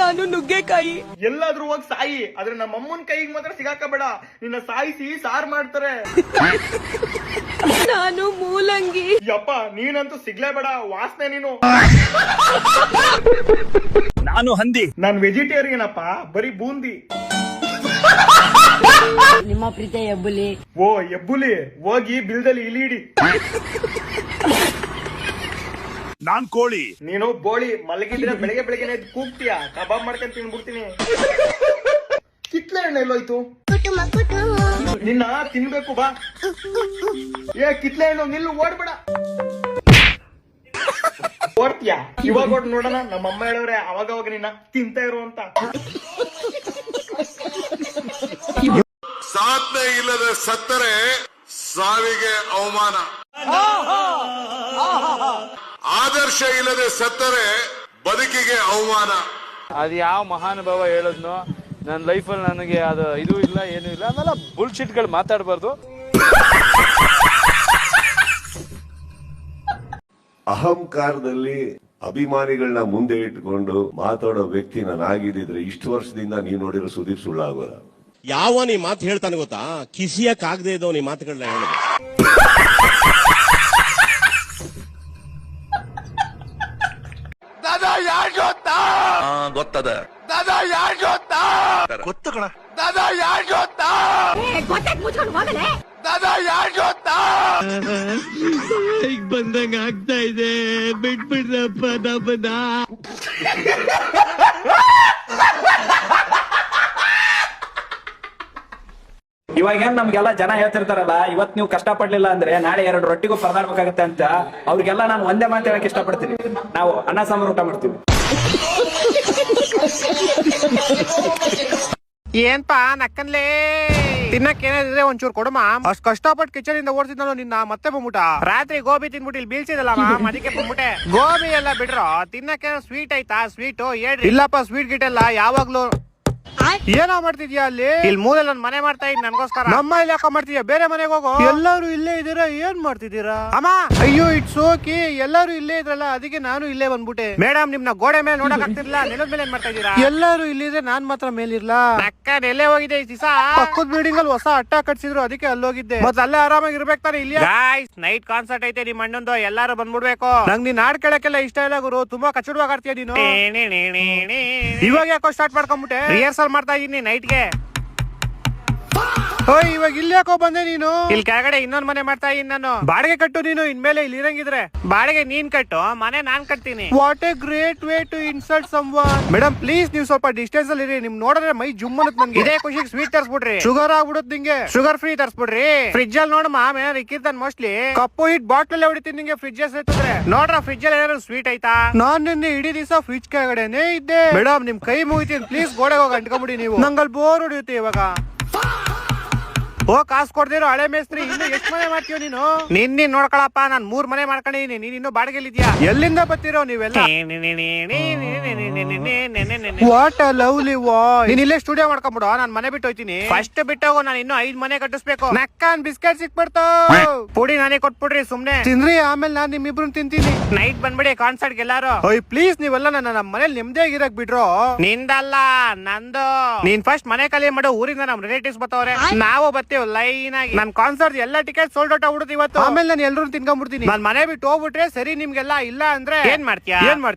ನಾನು ನುಗ್ಗೆಕಾಯಿ. ಎಲ್ಲಾದ್ರೂ ಹೋಗಿ ಸಾಯಿ, ಆದ್ರೆ ನಮ್ಮ ಅಮ್ಮನ ಕೈಗೆ ಮಾತ್ರ ಸಿಗಾಕಬೇಡ. ನಿನ್ನ ಸಾಯಿಸಿ ಸಾರ್ ಮಾಡ್ತಾರೆ. ನಾನು ಮೂಲಂಗಿ. ಯಪ್ಪ ನೀನಂತೂ ಸಿಗ್ಲೇಬೇಡ, ವಾಸನೆ ನೀನು. ನಾನು ಹಂದಿ. ನಾನ್ ವೆಜಿಟೇರಿಯನ್ ಅಪ್ಪ, ಬರೀ ಬೂಂದಿ. ನಿಮ್ಮ ಪ್ರೀತಿ ಹೆಬ್ಬುಲಿ. ಓ ಹೆಬ್ಬುಲಿ, ಹೋಗಿ ಬಿಲ್ದಲ್ಲಿ ಇಲಿಡಿ. ನಾನ್ ಕೋಳಿ. ನೀನು ಬೋಳಿ. ಮಲಗಿದ್ರೆ ಬೆಳಗ್ಗೆ ಬೆಳಗ್ಗೆ ಎದ್ದು ಕೂಗ್ತೀಯ, ಕಬಾಬ್ ಮಾಡ್ಕೊಂಡ್ ತಿನ್ಬಿಡ್ತೀನಿ. ಕಿತ್ಲೆ ಹಣ್ಣು ಎಲ್ಲೋಯ್ತು? ನಿನ್ನ ತಿನ್ಬೇಕು ಬಾ. ಏ ಕಿತ್ಲೆ ಹಣ್ಣು ನಿಲ್ಲು, ಓಡ್ಬೇಡ. ಓಡ್ತೀಯಾ? ಇವಾಗ ಓಡ್ ನೋಡೋಣ. ನಮ್ಮಮ್ಮ ಹೇಳವ್ರೆ ಅವಾಗ ನಿನ್ನ ತಿಂತ ಇರು ಅಂತ. ಸಾಧನೆ ಇಲ್ಲದೆ ಸತ್ತರೆ ಸಾವಿಗೆ ಅವಮಾನ, ಆದರ್ಶ ಇಲ್ಲದೆ ಸತ್ತರೆ ಬದುಕಿಗೆ ಅವಮಾನ. ಅದು ಯಾವ ಮಹಾನುಭಾವ ಹೇಳದ್ನೋ, ನನ್ನ ಲೈಫಲ್ಲಿ ನನಗೆ ಅದು ಇದು ಇಲ್ಲ ಏನು ಇಲ್ಲ ಆಮೇಲೆ ಬುಲ್ಶಿಟ್ಗಳು ಮಾತಾಡಬಾರ್ದು. ಅಹಂಕಾರದಲ್ಲಿ ಅಭಿಮಾನಿಗಳನ್ನ ಮುಂದೆ ಇಟ್ಕೊಂಡು ಮಾತಾಡೋ ವ್ಯಕ್ತಿ ನಾನಾಗಿದ್ದಿದ್ರೆ ಇಷ್ಟು ವರ್ಷದಿಂದ ನೀವು ನೋಡಿರೋ ಸುದೀಪ್ ಸುಳ್ಳಾಗೋಲ್ಲ. ಯಾವ ನೀ ಮಾತು ಹೇಳ್ತಾನೆ ಗೊತ್ತಾ? ಕಿಸಿಯಕ್ಕಾಗದೆ ಇದ್ದವ್ ನೀ ಮಾತುಗಳನ್ನ ಹೇಳೋದು. ದಾದಾ ಯಾರ್ ಗೊತ್ತಾ? ಗೊತ್ತದ. ದಾದಾ ಯಾರ್ ಗೊತ್ತಾ? ಗೊತ್ತು ಕಣ. ದಾದಾ ಯಾರ್ ಗೊತ್ತಾ? ದಾದಾ ಯಾರ್ ಗೊತ್ತಾ? ಬಂದಂಗ ಆಗ್ತಾ ಇದೆ, ಬಿಟ್ಬಿಡ್ರಪ್ಪ ನಮ್ಮನ್ನ. ಇವಾಗ ಏನ್ ನಮ್ಗೆಲ್ಲ ಜನ ಹೇಳ್ತಿರ್ತಾರಲ್ಲ, ಇವತ್ ನೀವು ಕಷ್ಟ ಪಡ್ಲಿಲ್ಲ ಅಂದ್ರೆ ನಾಳೆ 2 ರೊಟ್ಟಿಗೂ ಪರದಾಡ್ಬೇಕಾಗತ್ತೆ ಅಂತ. ಅವ್ರಿಗೆಲ್ಲ ನಾನು ಒಂದೇ ಮಾತು ಹೇಳಕ್ ಇಷ್ಟಪಡ್ತೀನಿ, ನಾವು ಅನ್ನ ಸಾಂಬಾರು ಊಟ ಮಾಡ್ತೀವಿ. ಏನ್ಪಾ ನಕ್ಕನ್ಲೇ? ತಿನ್ನಕ್ ಏನಾದ್ರೆ ಒಂಚೂರು ಕೊಡಮ್ಮ. ಅಷ್ಟ್ ಕಷ್ಟಪಟ್ಟು ಕಿಚನ್ ಇಂದ ಓಡಿಸಿದ್ನಲ್ಲ ನಿನ್ನ, ಮತ್ತೆ ಬಂದ್ಬಿಟ್ಟ. ರಾತ್ರಿ ಗೋಬಿ ತಿನ್ಬಿಟ್ಟು ಇಲ್ಲಿ ಬೀಳ್ಸಿದಲ್ಲ, ಅದಕ್ಕೆ ಬಂದ್ಬಿಟ್ಟೆ. ಗೋಬಿ ಎಲ್ಲ ಬಿಡ್ರೋ, ತಿನ್ನಕ್ಕೆ ಸ್ವೀಟ್ ಐತಾ? ಸ್ವೀಟ್ ಹೇಳ್ರಿ. ಇಲ್ಲಪ್ಪ ಸ್ವೀಟ್ ಗಿಟ್ ಎಲ್ಲ ಯಾವಾಗ್ಲೂ. ಏನೋ ಮಾಡ್ತಿದ್ಯಾ ಅಲ್ಲಿ? ಇಲ್ಲಿ ಮೂಲೆಲ್ಲ ಮನೆ ಮಾಡ್ತಾ ಇದ್ ನನ್ಗೋಸ್ಕರ. ನಮ್ಮ ಇಲ್ಲಿ ಯಾಕ ಮಾಡ್ತಿದ್ಯಾ? ಬೇರೆ ಮನೆಗೆ ಹೋಗೋ. ಎಲ್ಲರೂ ಇಲ್ಲೇ ಇದೀರಾ, ಏನ್ ಮಾಡ್ತಿದ್ದೀರಾ? ಅಮ್ಮ ಅಯ್ಯೋ ಇಟ್ಸ್ ಓಕೆ, ಎಲ್ಲರೂ ಇಲ್ಲೇ ಇದ್ರಲ್ಲ ಅದಕ್ಕೆ ನಾನು ಇಲ್ಲೇ ಬಂದ್ಬಿಟ್ಟೆ. ಮೇಡಮ್ ನಿಮ್ನ ಗೋಡೆ ಮೇಲೆ ನೋಡಕ್ ಆಗ್ತಿರ್ಲಿಲ್ಲ, ನೆಲದ ಮೇಲೆ ಏನ್ ಮಾಡ್ತಾ ಇದೀರಾ? ಎಲ್ಲರೂ ಇಲ್ಲಿದ್ರೆ ನಾನ್ ಮಾತ್ರ ಮೇಲಿರ್ಲಾ? ಅಕ್ಕ ಎಲ್ಲೇ ಹೋಗಿದೆ ಈ ದಿವಸ? ಪಕ್ಕದ ಬಿಲ್ಡಿಂಗ್ ಅಲ್ಲಿ ಹೊಸ ಅಟ್ಟ ಕಟ್ಸಿದ್ರು, ಅದಕ್ಕೆ ಅಲ್ಲೋಗಿದ್ದೆ. ಮತ್ತೆ ಅಲ್ಲೇ ಆರಾಮಾಗಿ ಇರ್ಬೇಕು ತಾನೆ. ಇಲ್ಲಿ ನೈಟ್ ಕಾನ್ಸರ್ಟ್ ಐತೆ ನಿಮ್ಮ ಅಣ್ಣಂದು, ಎಲ್ಲಾರು ಬಂದ್ಬಿಡ್ಬೇಕು. ನಂಗ್ ನೀನ್ ಹಾಡ್ ಕೇಳಕ್ಕೆಲ್ಲ ಇಷ್ಟ ಇಲ್ಲ ಗುರು, ತುಂಬಾ ಕಚ್ಚಡವಾಗಿ ಆಡ್ತೀಯ ನೀನು. ಇವಾಗ ಯಾಕೋ ಸ್ಟಾರ್ಟ್ ಮಾಡ್ಕೊಂಡ್ಬಿಟ್ಟೆ? ರಿಹರ್ಸಲ್ ಮಾಡ್ತಾ ಇದೀನಿ ನೈಟ್ಗೆ. ಇವಾಗ ಇಲ್ಲಿ ಯಾಕೋ ಬಂದೆ ನೀನು? ಇಲ್ಲಿ ಕೆಳಗಡೆ ಇನ್ನೊಂದ್ ಮನೆ ಮಾಡ್ತಾ ಇದೀನಿ ನಾನು. ಬಾಡಿಗೆ ಕಟ್ಟು ನೀನು, ಇನ್ಮೇಲೆ ಇಲ್ಲಿ ಇರಂಗಿದ್ರೆ. ಬಾಡಿಗೆ ನೀನ್ ಕಟ್ಟು, ಮನೆ ನಾನ್ ಕಟ್ತೀನಿ. What a great way to insult someone. Madam please ನೀವು ಸ್ವಲ್ಪ ಡಿಸ್ಟೆನ್ಸ್ ಅಲ್ಲಿ ಇರಿ. ನಿಮ್ ನೋಡಿದ್ರೆ ಮೈ ಜುಮ್ ಅನ್ನತ್ ನನ್ಗೆ. ಇದೇ ಖುಷಿಗೆ ಸ್ವೀಟ್ ತರ್ಸ್ಬಿಡ್ರಿ, ಶುಗರ್ ಆಗ್ಬಿಡುತ್ತೆ ನಿಂಗೆ. Sugar free ತರ್ಸ್ಬಿಡ್ರಿ. ಫ್ರಿಜ್ ಅಲ್ಲಿ ನೋಡಮ್ಮ ಏನಾದ್ರು ಇಕ್ಕಿರ್ತಾನೆ ಮೋಸ್ಟ್ಲಿ. ಕಪ್ಪು ಹಿಟ್ ಬಾಟ್ಲ್ ಹೊಡಿತೀನಿ ನಿಂಗೆ ಫ್ರಿಜ್ ಸೇರ್ತದ್ರೆ. ನೋಡ್ರ ಫ್ರಿಜ್ ಅಲ್ಲಿ ಏನಾದ್ರು ಸ್ವೀಟ್ ಐತಾ? ನಾನ್ ನಿನ್ನೆ ಇಡೀ ದಿವಸ ಫ್ರಿಜ್ ಕೆಳಗಡೆನೆ ಇದ್ದೆ. ಮೇಡಮ್ ನಿಮ್ ಕೈ ಮುಗಿತೀನಿ ಪ್ಲೀಸ್, ಗೋಡೆಗೆ ಹೋಗಿ ಅಂಟ್ಕೊಂಬಿಡಿ ನೀವು. ನಂಗಲ್ ಬೋರ್ ಹೊಡಿಯುತ್ತೆ ಇವಾಗ. ಕಾಸು ಕೊಡ್ದಿರೋ ಹಳೆ ಮೇಸ್ತ್ರಿ, ಇನ್ನು ಎಷ್ಟು ಮನೆ ಮಾಡ್ತೀವ ನೀನು? ನಿನ್ನ ನೋಡ್ಕೊಳಪ್ಪ, ನಾನ್ 3 ಮನೆ ಮಾಡ್ಕೊಂಡಿದೀನಿ, ನೀನ್ ಇನ್ನು ಬಾಡಿಗೆಲ್ ಇದ್ಯಾ? ಎಲ್ಲಿಂದ ಬರ್ತಿರೋ ನೀವೆಲ್ಲ? What a lovely voice. ನೀನ್ ಇಲ್ಲೇ ಸ್ಟುಡಿಯೋ ಮಾಡ್ಕೊಂಡ್ಬಿಡು, ನಾನ್ ಮನೆ ಬಿಟ್ಟು ಹೋಯ್ತೀನಿ. ಫಸ್ಟ್ ಬಿಟ್ಟೋಗು, ನಾನು ಇನ್ನು 5 ಮನೆ ಕಟ್ಟಿಸ್ಬೇಕು. ನಕ್ಕನ್ ಬಿಸ್ಕೆಟ್ ಸಿಕ್ಬಿಡ್ತಾವ, ಪುಡಿ ನಾನೇ ಕೊಟ್ಬಿಡ್ರಿ, ಸುಮ್ನೆ ತಿನ್ರಿ, ಆಮೇಲೆ ನಾನ್ ನಿಮ್ಮಿಬ್ರು ತಿಂತೀನಿ. ನೈಟ್ ಬಂದ್ಬಿಡಿ ಕಾನ್ಸರ್ಟ್ ಎಲ್ಲಾರು. ಪ್ಲೀಸ್ ನೀವೆಲ್ಲ ನನ್ನ ಮನೇಲಿ ನೆಮ್ಮದಿಯಾಗಿ ಇರಕ್ ಬಿಡ್ರೋ. ನಿಂದಲ್ಲ ನಂದು. ನೀನ್ ಫಸ್ಟ್ ಮನೆ ಖಾಲಿ ಮಾಡು, ಊರಿಂದ ನಮ್ ರಿಲೇಟಿವ್ಸ್ ಬರ್ತಾವ್ರೆ, ನಾವು ಬರ್ತೀವಿ ಲೈನ್ ಆಗಿ. ನನ್ ಕಾನ್ಸರ್ಟ್ ಎಲ್ಲ ಟಿಕೆಟ್ ಸೋಲ್ಡ್ ಔಟ್ ಆಗ್ಬಿಡುತ್ತೆ ಇವತ್ತು. ಆಮೇಲೆ ನಾನು ಎಲ್ಲರೂ ತಿನ್ಕೊಂಡ್ಬಿಡ್ತೀನಿ. ನಾನ್ ಮನೆ ಬಿಟ್ಟು ಹೋಗ್ಬಿಟ್ರೆ ಸರಿ ನಿಮ್ಗೆಲ್ಲ, ಇಲ್ಲ ಅಂದ್ರೆ ಏನ್ ಮಾಡ್ತೀಯಾ?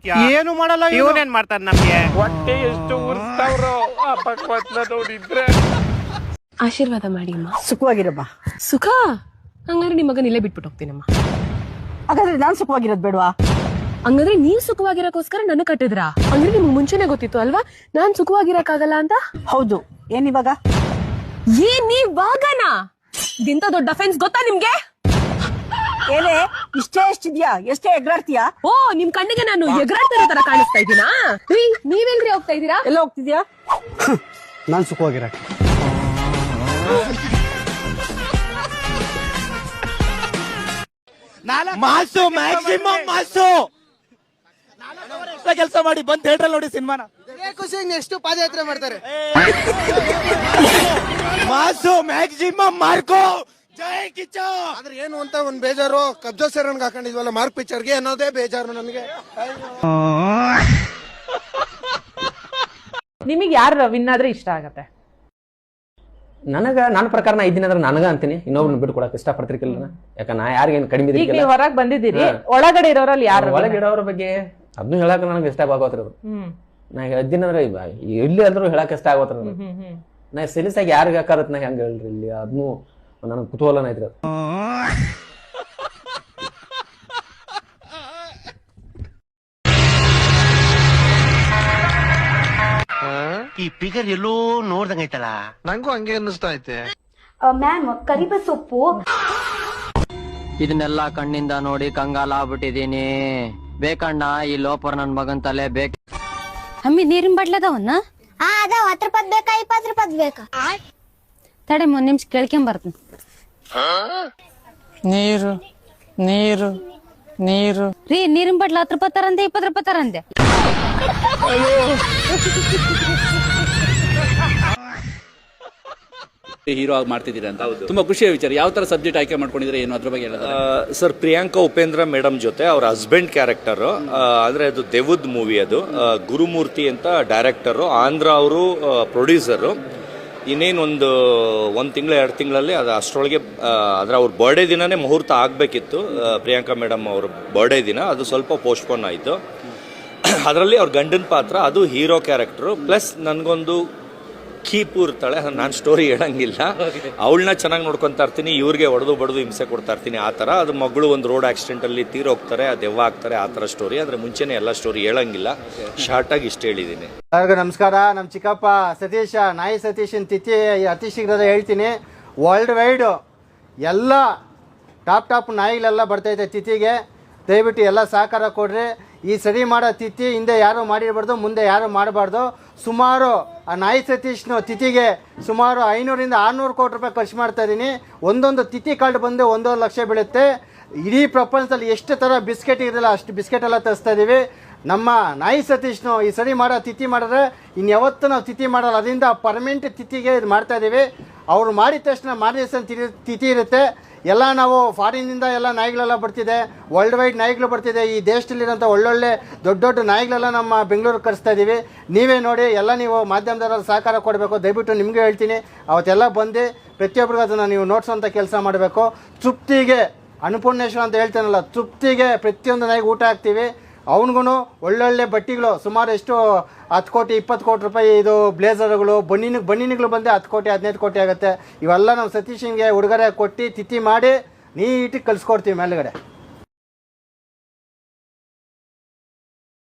ಏನು ಮಾಡಲ್ಲ. ಇವನೇನ್ ಮಾಡ್ತಾರ ನಮ್ಗೆ? ಹೊಟ್ಟೆ ಎಷ್ಟು ಉರ್ಸ್ತಾವ್ರೋ ನೋಡಿದ್ರೆ. ಆಶೀರ್ವಾದ ಮಾಡಿ ಅಮ್ಮ. ಸುಖವಾಗಿರಮ್ಮ. ಸುಖ? ಹಂಗಾದ್ರೆ ನಿಮ್ ಮಗನ್ ಇಲ್ಲೇ ಬಿಟ್ಬಿಟ್ಟು ಹೋಗ್ತೀನಮ್ಮ. ಹಾಗಾದ್ರೆ ನಾನ್ ಸುಖವಾಗಿರೋದ್ ಬೇಡವಾ? ಹಂಗಂದ್ರೆ ನೀವ್ ಸುಖವಾಗಿರಕ್ಕೋಸ್ಕರ ನನ್ನ ಕಟ್ಟಿದ್ರಾ? ಅಂದ್ರೆ ನಿಮ್ಗೆ ಮುಂಚೆನೆ ಗೊತ್ತಿತ್ತು ಅಲ್ವಾ ನಾನ್ ಸುಖವಾಗಿರಕ್ಕಾಗಲ್ಲ ಅಂತ? ಹೌದು. ಏನಿವಾಗ? ನೀವಾಗನಾ? ಇಂತ ದೊಡ್ಡ ಅಫೆನ್ಸ್ ಗೊತ್ತಾ ನಿಮ್ಗೆ? ಏನೇ ಇಷ್ಟೇ ಎಷ್ಟಿದ್ಯಾ? ಎಷ್ಟೇ ಎಗ್ರಾಡ್ತೀಯಾ? ಓ ನಿಮ್ ಕಣ್ಣಿಗೆ ನಾನು ಎಗರಾಡ್ತಿರೋ ತರ ಕಾಣಿಸ್ತಾ ಇದೀನಾ? ನೀವೆಲ್ರಿ ಹೋಗ್ತಾ ಇದೀರಾ? ಎಲ್ಲ ಹೋಗ್ತಿದ್ಯಾ? ನಾನ್ ಸುಖವಾಗಿರ. ಮಾಸು ಮ್ಯಾಕ್ಸಿಮಮ್ ಮಾಸು ಕೆಲಸ ಮಾಡಿ ಬಂದ್ ಥಿಯೇಟರ್ ನೋಡಿ ಸಿನಿಮಾನ. ನೆಕ್ಸ್ಟ್ ಪಾದಯಾತ್ರೆ ಮಾಡ್ತಾರೆ. ಮಾಸು ಮ್ಯಾಕ್ಸಿಮಮ್ ಮಾರ್ಕೋ ಜೈ ಕಿಚ್ಚ. ಆದ್ರೆ ಏನು ಅಂತ ಒಂದ್ ಬೇಜಾರು, ಕಬ್ಜಾ ಸೆರನ್ಗೆ ಹಾಕೊಂಡಿದ್ವಲ್ಲ ಮಾರ್ಕ್ ಪಿಕ್ಚರ್ಗೆ ಅನ್ನೋದೇ ಬೇಜಾರು ನನಗೆ. ನಿಮಗೆ ಯಾರು ವಿನ್ ಆದ್ರೆ ಇಷ್ಟ ಆಗತ್ತೆ? ನನ್ನ ಪ್ರಕಾರ ನಾ ಇದ್ದೀನಿ ಅಂದ್ರೆ ನನಗ ಅಂತೀನಿ, ಇನ್ನೊಬ್ರನ್ನ ಬಿಟ್ಟು ಕೊಡಕ್ ಇಷ್ಟಪಡ್ತಿರ್ಕಿಲ್ಲ. ಯಾಕ ನಾ ಯಾರಿಗೇನು ಕಡಿಮೆ ಈಗ ನೀವು ಹೊರಗೆ ಬಂದಿದ್ದೀರಿ, ಒಳಗಡೆ ಇರೋರಲ್ಲಿ ಯಾರು? ಒಳಗಿಡೋರ ಬಗ್ಗೆ ಅದನ್ನು ಹೇಳಕ್ ನನಗೆ ಇಷ್ಟ ಆಗೋತ್ರ. ನಾ ಹೇಳ್ತೀನಿ ಅಂದ್ರೆ ಇಲ್ಲಿ ಅಂದ್ರೂ ಹೇಳಕ್ ಇಷ್ಟ ಆಗೋತ್ರ. ನಾ ಸೀರಿಯಸ್ ಆಗಿ ಯಾರಿಗೆ ಹಾಕಾರತ್ ನಾ ಹೆಂಗ ಹೇಳ್ರಿ ಇಲ್ಲಿ, ಅದನ್ನು ನನಗೆ ಕುತೂಹಲನ ಐತ್ರಿ. ಈ ಪಿಗರ್ ಎಲ್ಲೋ ನೋಡ್ದಂಗೈತಲ್ಲ, ನಂಗೂ ಹಂಗೆ ಅನ್ನಿಸ್ತಾ ಐತೆ. ಮ್ಯಾಮ್ ಕರಿಬ ಸೊಪ್ಪು ಇದನ್ನೆಲ್ಲ ಕಣ್ಣಿಂದ ನೋಡಿ ಕಂಗಾಲ ಆಗ್ಬಿಟ್ಟಿದೀನಿ. ಬೇಕಣ್ಣ ಈ ಲೋಪರ್ ನನ್ ಮಗನ್ ತಲೆ ಬೇಕು. ಅಮ್ಮಿ ನೀರಿನ ಬಟ್ಲದವನ್ನ ಅದಾವ 10 ರೂಪಾಯಿ ಬೇಕಾ 20 ರೂಪಾಯಿ ಬೇಕಾ? ತಡೆ 1 ನಿಮಿಷ ಕೇಳ್ಕೊಂಬರ್ತೀನಿ. ನೀರು ನೀರು ನೀರು ರೀ ನೀರಿನ ಬಟ್ಲ 10 ರೂಪಾಯಿ ತರಂದೆ 20 ರೂಪಾಯಿ ತರಂದೆ. ಹೀರೋ ಆಗಿ ಮಾಡ್ತಿದ್ದೀರಾ ಅಂತ ತುಂಬಾ ಖುಷಿಯ ವಿಚಾರ. ಯಾವ ತರ ಸಬ್ಜೆಕ್ಟ್ ಆಯ್ಕೆ ಮಾಡ್ಕೊಂಡಿದ್ರೆ ಏನು ಅದ್ರ ಬಗ್ಗೆ ಹೇಳೋದು? ಸರ್, ಪ್ರಿಯಾಂಕಾ ಉಪೇಂದ್ರ ಮೇಡಮ್ ಜೊತೆ ಅವ್ರ ಹಸ್ಬೆಂಡ್ ಕ್ಯಾರೆಕ್ಟರ್ ಅಂದ್ರೆ ಅದು ದೆವ್ವದ್ ಮೂವಿ. ಅದು ಗುರುಮೂರ್ತಿ ಅಂತ ಡೈರೆಕ್ಟರು, ಆಂಧ್ರ ಅವರು ಪ್ರೊಡ್ಯೂಸರು. ಇನ್ನೇನು ಒಂದು ತಿಂಗಳು 2 ತಿಂಗಳಲ್ಲಿ ಅದು ಅಷ್ಟರೊಳಗೆ ಅಂದ್ರೆ ಅವ್ರ ಬರ್ಡೇ ದಿನನೇ ಮುಹೂರ್ತ ಆಗಬೇಕಿತ್ತು. ಪ್ರಿಯಾಂಕಾ ಮೇಡಮ್ ಅವ್ರ ಬರ್ಡೇ ದಿನ ಅದು ಸ್ವಲ್ಪ ಪೋಸ್ಟ್ಪೋನ್ ಆಯಿತು. ಅದರಲ್ಲಿ ಅವ್ರ ಗಂಡನ ಪಾತ್ರ, ಅದು ಹೀರೋ ಕ್ಯಾರೆಕ್ಟರು. ಪ್ಲಸ್ ನನಗೊಂದು ಕೀಪು ಇರ್ತಾಳೆ, ನಾನು ಸ್ಟೋರಿ ಹೇಳಂಗಿಲ್ಲ. ಅವಳನ್ನ ಚೆನ್ನಾಗಿ ನೋಡ್ಕೊತಾ ಇರ್ತೀನಿ, ಇವ್ರಿಗೆ ಹೊಡೆದು ಬಡ್ದು ಹಿಂಸೆ ಕೊಡ್ತಾ ಇರ್ತೀನಿ, ಆ ಥರ. ಅದು ಮಗಳು ಒಂದು ರೋಡ್ ಆಕ್ಸಿಡೆಂಟಲ್ಲಿ ತೀರೋಗ್ತಾರೆ, ಅದು ದೆವ್ವ ಆಗ್ತಾರೆ, ಆ ಥರ ಸ್ಟೋರಿ. ಆದರೆ ಮುಂಚೆನೇ ಎಲ್ಲ ಸ್ಟೋರಿ ಹೇಳಂಗಿಲ್ಲ, ಶಾರ್ಟಾಗಿ ಇಷ್ಟ ಹೇಳಿದ್ದೀನಿ. ಎಲ್ಲರಿಗೂ ನಮಸ್ಕಾರ. ನಮ್ಮ ಚಿಕ್ಕಪ್ಪ ಸತೀಶ, ನಾಯಿ ಸತೀಶನ್ ತಿಥಿ ಅತಿ ಶೀಘ್ರದ ಹೇಳ್ತೀನಿ. ವರ್ಲ್ಡ್ ವೈಡ್ ಎಲ್ಲ ಟಾಪ್ ನಾಯಿಗಳೆಲ್ಲ ಬರ್ತೈತೆ ತಿಥಿಗೆ. ದಯವಿಟ್ಟು ಎಲ್ಲ ಸಹಕಾರ ಕೊಡ್ರಿ. ಈ ಸರಿ ಮಾಡೋ ತಿಥಿ ಹಿಂದೆ ಯಾರು ಮಾಡಿರಬಾರ್ದು, ಮುಂದೆ ಯಾರು ಮಾಡಬಾರ್ದು. ಸುಮಾರು ಆ ನಾಯಿ ಸತೀಶ್ನು ತಿಥಿಗೆ ಸುಮಾರು 500ರಿಂದ 600 ಕೋಟಿ ರೂಪಾಯಿ ಖರ್ಚು ಮಾಡ್ತಾ ಇದ್ದೀನಿ. ಒಂದೊಂದು ತಿಥಿ ಕಾರ್ಡ್ ಬಂದು 1.5 ಲಕ್ಷ ಬೀಳುತ್ತೆ. ಇಡೀ ಪ್ರಪಂಚದಲ್ಲಿ ಎಷ್ಟು ಥರ ಬಿಸ್ಕೆಟ್ ಇರಲ್ಲ ಅಷ್ಟು ಬಿಸ್ಕೆಟ್ ಎಲ್ಲ ತರಿಸ್ತಾ ಇದ್ದೀವಿ. ನಮ್ಮ ನಾಯಿ ಸತೀಶ್ನು ಈ ಸರಿ ಮಾಡೋ ತಿಥಿ ಮಾಡಿದ್ರೆ ಇನ್ಯಾವತ್ತೂ ನಾವು ತಿಥಿ ಮಾಡಲ್ಲ, ಅದರಿಂದ ಪರ್ಮನೆಂಟ್ ತಿಥಿಗೆ ಇದು ಮಾಡ್ತಾ ಇದ್ದೀವಿ. ಅವರು ಮಾಡಿದ ತಕ್ಷಣ ಮಾರನೇ ತಿಥಿ ಇರುತ್ತೆ. ಎಲ್ಲ ನಾವು ಫಾರಿನ್ನಿಂದ ಎಲ್ಲ ನಾಯಿಗಳೆಲ್ಲ ಬರ್ತಿದೆ, ವರ್ಲ್ಡ್ ವೈಡ್ ನಾಯಿಗಳು ಬರ್ತಿದೆ. ಈ ದೇಶದಲ್ಲಿರೋಂಥ ಒಳ್ಳೊಳ್ಳೆ ದೊಡ್ಡ ನಾಯಿಗಳೆಲ್ಲ ನಮ್ಮ ಬೆಂಗಳೂರಿಗೆ ಕಳಿಸ್ತಾ ಇದ್ದೀವಿ. ನೀವೇ ನೋಡಿ, ಎಲ್ಲ ನೀವು ಮಾಧ್ಯಮದವರಲ್ಲಿ ಸಹಕಾರ ಕೊಡಬೇಕು. ದಯವಿಟ್ಟು ನಿಮಗೆ ಹೇಳ್ತೀನಿ, ಅವತ್ತೆಲ್ಲ ಬಂದು ಪ್ರತಿಯೊಬ್ಬರಿಗೂ ಅದನ್ನು ನೀವು ನೋಡ್ಸೋಂಥ ಕೆಲಸ ಮಾಡಬೇಕು. ತೃಪ್ತಿಗೆ ಅನ್ನಪೂರ್ಣೇಶ್ವರ ಅಂತ ಹೇಳ್ತಾನಲ್ಲ, ತೃಪ್ತಿಗೆ ಪ್ರತಿಯೊಂದು ನಾಯಿಗೆ ಊಟ ಹಾಕ್ತೀವಿ. ಅವನಿಗೂ ಒಳ್ಳೊಳ್ಳೆ ಬಟ್ಟೆಗಳು ಸುಮಾರು ಎಷ್ಟು 10 ಕೋಟಿ 20 ಕೋಟಿ ರೂಪಾಯಿ ಇದು ಬ್ಲೇಸರ್ಗಳು, ಬನ್ನಿನಿಗಳು ಬಂದು 10 ಕೋಟಿ 15 ಕೋಟಿ ಆಗುತ್ತೆ. ಇವೆಲ್ಲ ನಾವು ಸತೀಶನ್ಗೆ ಉಡುಗೊರೆ ಕೊಟ್ಟು ತಿಥಿ ಮಾಡಿ ನೀಟಾಗಿ ಕಳಿಸ್ಕೊಡ್ತೀವಿ ಮೇಲ್ಗಡೆ.